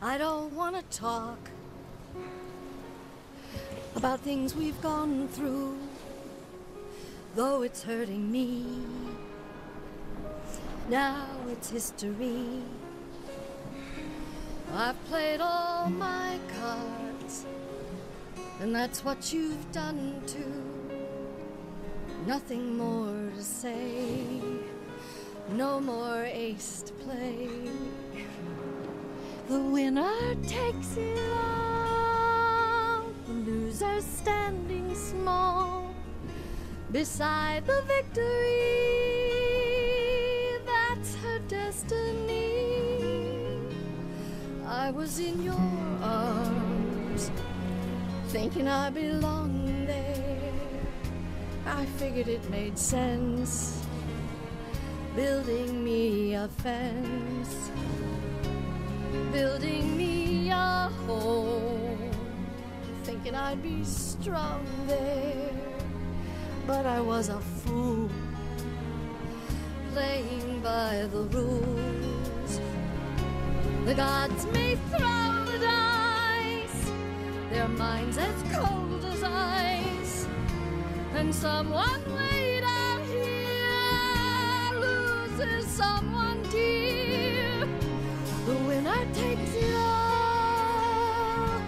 I don't want to talk about things we've gone through, though it's hurting me. Now it's history. I've played all my cards, and that's what you've done too. Nothing more to say, no more ace to play. The winner takes it all, the loser standing small beside the victory. That's her destiny. I was in your arms, thinking I belonged there. I figured it made sense, building me a fence, building me a home, thinking I'd be strong there. But I was a fool, playing by the rules. The gods may throw the dice, their minds as cold as ice, and someone way down here loses someone dear. The winner takes it all,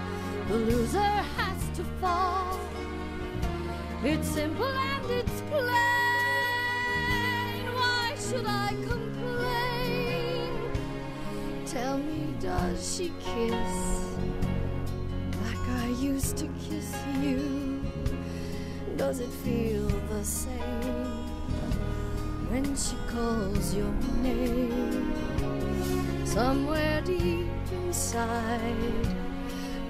the loser has to fall. It's simple and it's plain. Why should I complain? Tell me, does she kiss like I used to kiss you? Does it feel the same when she calls your name? Somewhere deep inside,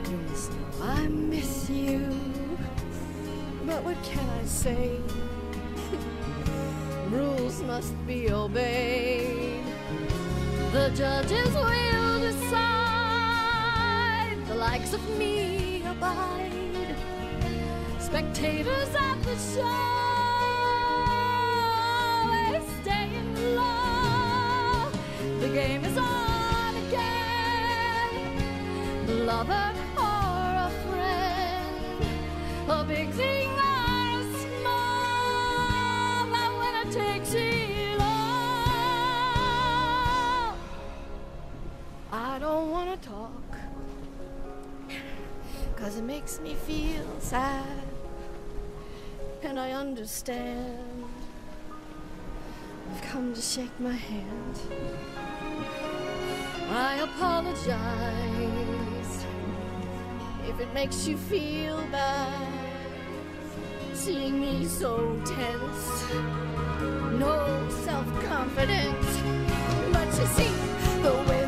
you must know I miss you. But what can I say? Rules must be obeyed. The judges will decide. The likes of me abide. Spectators at the show is staying low. The game is on again. The lover or a friend, a big thing or a small, that winner takes it all. I don't want to talk, 'cause it makes me feel sad, and I understand. I've come to shake my hand. I apologize if it makes you feel bad, seeing me so tense, no self-confidence. But you see, the way